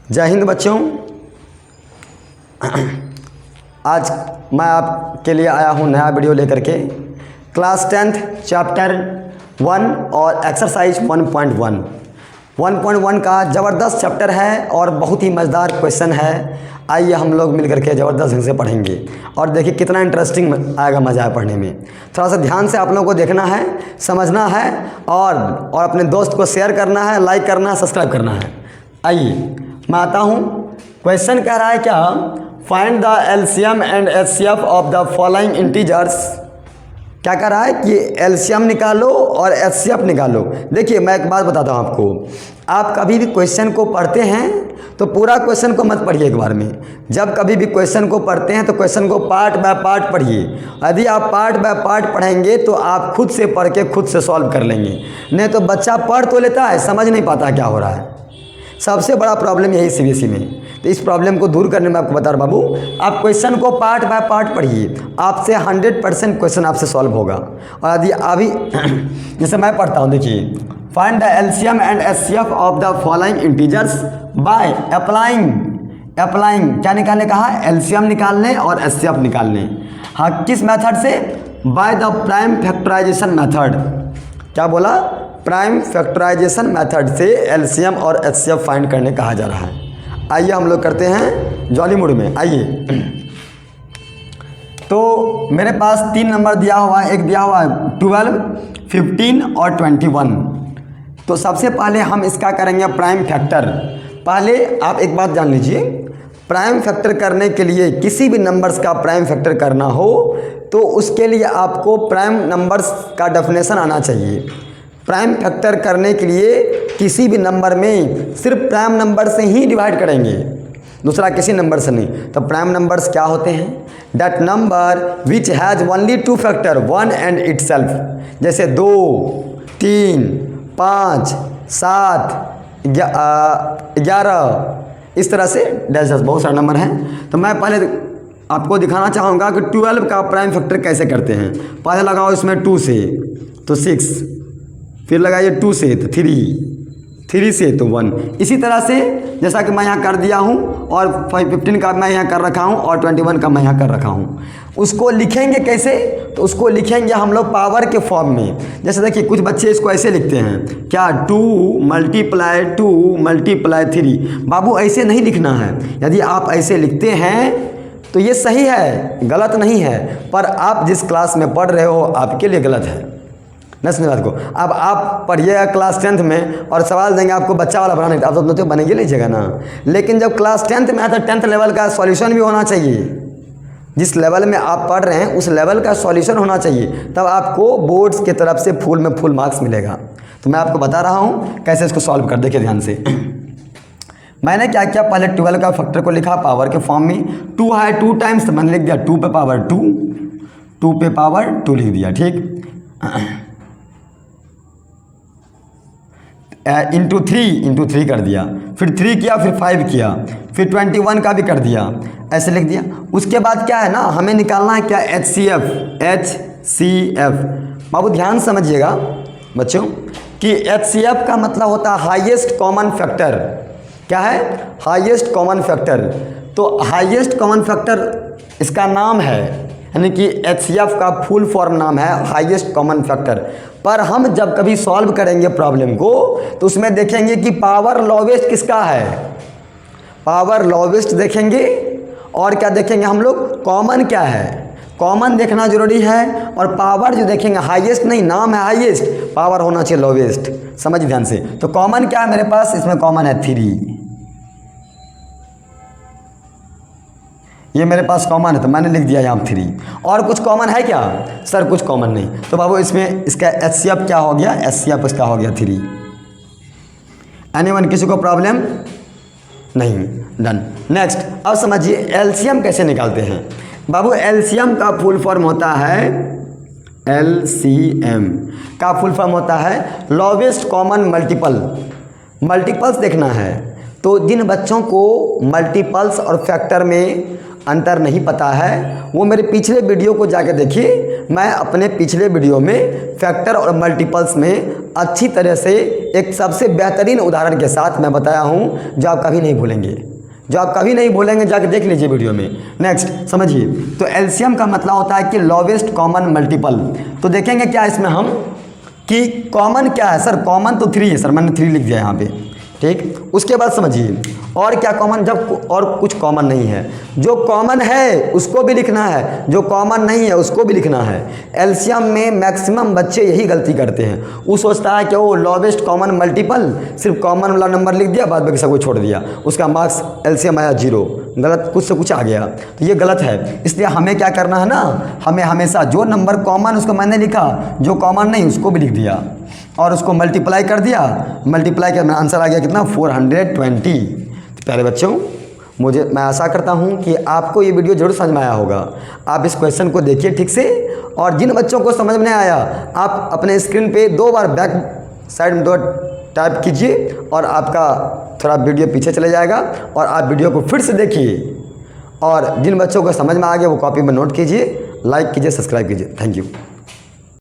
जय हिंद बच्चों। आज मैं आपके लिए आया हूँ नया वीडियो लेकर के। क्लास 10th चैप्टर 1 और एक्सरसाइज 1.1 का ज़बरदस्त चैप्टर है और बहुत ही मज़ेदार क्वेश्चन है। आइए हम लोग मिल करके ज़बरदस्त ढंग से पढ़ेंगे और देखिए कितना इंटरेस्टिंग आएगा, मज़ा है पढ़ने में। थोड़ा सा ध्यान से आप लोगों को देखना है, समझना है और अपने दोस्त को शेयर करना है, लाइक करना है, सब्सक्राइब करना है। आइए मैं आता हूँ। क्वेश्चन कह रहा है क्या, find the LCM and HCF of the following integers. क्या कह रहा है कि एलसीएम निकालो और एचसीएफ निकालो। देखिए मैं एक बात बताता हूँ आपको, आप कभी भी क्वेश्चन को पढ़ते हैं तो पूरा क्वेश्चन को मत पढ़िए एक बार में। जब कभी भी क्वेश्चन को पढ़ते हैं तो क्वेश्चन को पार्ट बाय पार्ट पढ़िए। यदि आप पार्ट बाय पार्ट पढ़ेंगे तो आप खुद से पढ़ के खुद से सॉल्व कर लेंगे। नहीं तो बच्चा पढ़ तो लेता है, समझ नहीं पाता क्या हो रहा है। सबसे बड़ा प्रॉब्लम यही सीबीएसई में। तो इस प्रॉब्लम को दूर करने में आपको बता रहा बाबू, आप क्वेश्चन को पार्ट बाय पार्ट पढ़िए, आपसे 100% क्वेश्चन आपसे सॉल्व होगा। और यदि अभी जैसे मैं पढ़ता हूँ, देखिए find the LCM and HCF of the following integers by applying क्या निकालने कहा, एलसीएम निकालने और एचसीएफ निकालने। हाँ, किस मेथड से, by the prime factorization method. क्या बोला, प्राइम फैक्टराइजेशन मेथड से एलसीएम और एचसीएफ फाइंड करने कहा जा रहा है। आइए हम लोग करते हैं जॉली मूड में। आइए, तो मेरे पास 3 नंबर दिया हुआ है, एक दिया हुआ है 12, 15 और 21। तो सबसे पहले हम इसका करेंगे प्राइम फैक्टर। पहले आप एक बात जान लीजिए, प्राइम फैक्टर करने के लिए किसी भी नंबर्स का प्राइम फैक्टर करना हो तो उसके लिए आपको प्राइम नंबर्स का डेफिनेशन आना चाहिए। प्राइम फैक्टर करने के लिए किसी भी नंबर में सिर्फ प्राइम नंबर से ही डिवाइड करेंगे, दूसरा किसी नंबर से नहीं। तो प्राइम नंबर्स क्या होते हैं, that number which has only 2 factor 1 and itself. जैसे 2, 3, 5, 7, 11, इस तरह से डैश बहुत सारे नंबर हैं। तो मैं पहले आपको दिखाना चाहूँगा कि 12 का प्राइम फैक्टर कैसे करते हैं। पहले लगाओ इसमें 2 से तो 6, फिर लगाइए 2 से तो 3 से तो 1। इसी तरह से जैसा कि मैं यहाँ कर दिया हूँ और 15 का मैं यहाँ कर रखा हूँ और 21 का मैं यहाँ कर रखा हूँ। उसको लिखेंगे कैसे, तो उसको लिखेंगे हम लोग पावर के फॉर्म में। जैसे देखिए कुछ बच्चे इसको ऐसे लिखते हैं, क्या 2 × 3। बाबू ऐसे नहीं लिखना है। यदि आप ऐसे लिखते हैं तो ये सही है, गलत नहीं है, पर आप जिस क्लास में पढ़ रहे हो आपके लिए गलत है। न समझ बात को। अब आप पढ़िएगा क्लास 10th में और सवाल देंगे आपको बच्चा वाला बनाने, आप तो बनेंगे लीजिएगा ना। लेकिन जब क्लास 10th में आता है, 10th लेवल का सॉल्यूशन भी होना चाहिए। जिस लेवल में आप पढ़ रहे हैं उस लेवल का सॉल्यूशन होना चाहिए, तब आपको बोर्ड्स की तरफ से फुल में फुल मार्क्स मिलेगा। तो मैं आपको बता रहा हूँ कैसे इसको सॉल्व कर, देखिए ध्यान से। मैंने क्या किया, पहले 12 का फैक्टर को लिखा पावर के फॉर्म में। 2 है 2 टाइम्स, तो मैंने लिख दिया 2 पे पावर 2, 2 पे पावर 2 लिख दिया, ठीक। इंटू 3 कर दिया, फिर 3 किया, फिर 5 किया, फिर 21 का भी कर दिया, ऐसे लिख दिया। उसके बाद क्या है ना, हमें निकालना है क्या, HCF। बाबू ध्यान समझिएगा बच्चों कि HCF का मतलब होता है हाईएस्ट कॉमन फैक्टर। क्या है, हाईएस्ट कॉमन फैक्टर। तो हाईएस्ट कॉमन फैक्टर इसका नाम है, यानी कि HCF का फुल फॉर्म नाम है हाईएस्ट कॉमन फैक्टर। पर हम जब कभी सॉल्व करेंगे प्रॉब्लम को तो उसमें देखेंगे कि पावर लोवेस्ट किसका है, पावर लोवेस्ट देखेंगे। और क्या देखेंगे हम लोग, कॉमन क्या है, कॉमन देखना जरूरी है। और पावर जो देखेंगे हाईएस्ट नहीं, नाम है हाईएस्ट, पावर होना चाहिए लोवेस्ट। समझ ध्यान से। तो कॉमन क्या है मेरे पास, इसमें कॉमन है 3, ये मेरे पास कॉमन है तो मैंने लिख दिया यहाँ 3। और कुछ कॉमन है क्या, सर कुछ कॉमन नहीं। तो बाबू इसमें इसका HCF क्या हो गया, HCF इसका हो गया 3। एनीवन, किसी को प्रॉब्लम नहीं, डन। नेक्स्ट, अब समझिए एलसीएम कैसे निकालते हैं। बाबू एलसीएम का फुल फॉर्म होता है, LCM का फुल फॉर्म होता है लोवेस्ट कॉमन मल्टीपल। मल्टीपल्स देखना है तो जिन बच्चों को मल्टीपल्स और फैक्टर में अंतर नहीं पता है वो मेरे पिछले वीडियो को जाके देखिए। मैं अपने पिछले वीडियो में फैक्टर और मल्टीपल्स में अच्छी तरह से एक सबसे बेहतरीन उदाहरण के साथ मैं बताया हूँ जो आप कभी नहीं भूलेंगे, जो आप कभी नहीं भूलेंगे, जाकर देख लीजिए वीडियो में। नेक्स्ट समझिए, तो एलसीएम का मतलब होता है कि लोवेस्ट कॉमन मल्टीपल। तो देखेंगे क्या इसमें हम कि कॉमन क्या है सर, कॉमन तो 3 है सर, मैंने 3 लिख दिया यहाँ पे, ठीक। उसके बाद समझिए और क्या कॉमन, जब और कुछ कॉमन नहीं है, जो कॉमन है उसको भी लिखना है, जो कॉमन नहीं है उसको भी लिखना है। एलसीएम में मैक्सिमम बच्चे यही गलती करते हैं, वो सोचता है कि वो लोवेस्ट कॉमन मल्टीपल, सिर्फ कॉमन वाला नंबर लिख दिया, बाद बाकी सब कुछ छोड़ दिया, उसका मार्क्स एलसीएम आया 0, गलत, कुछ से कुछ आ गया, तो ये गलत है। इसलिए हमें क्या करना है ना, हमें हमेशा जो नंबर कॉमन उसको मैंने लिखा, जो कॉमन नहीं उसको भी लिख दिया और उसको मल्टीप्लाई कर दिया, मल्टीप्लाई कर आंसर आ गया कितना, 420। प्यारे बच्चों, मैं आशा करता हूं कि आपको ये वीडियो जरूर समझ में आया होगा। आप इस क्वेश्चन को देखिए ठीक से, और जिन बच्चों को समझ में नहीं आया आप अपने स्क्रीन पे 2 बार बैक साइड में 2 टाइप कीजिए और आपका थोड़ा वीडियो पीछे चले जाएगा और आप वीडियो को फिर से देखिए। और जिन बच्चों को समझ में आ गया वो कॉपी में नोट कीजिए, लाइक कीजिए, सब्सक्राइब कीजिए। Thank you.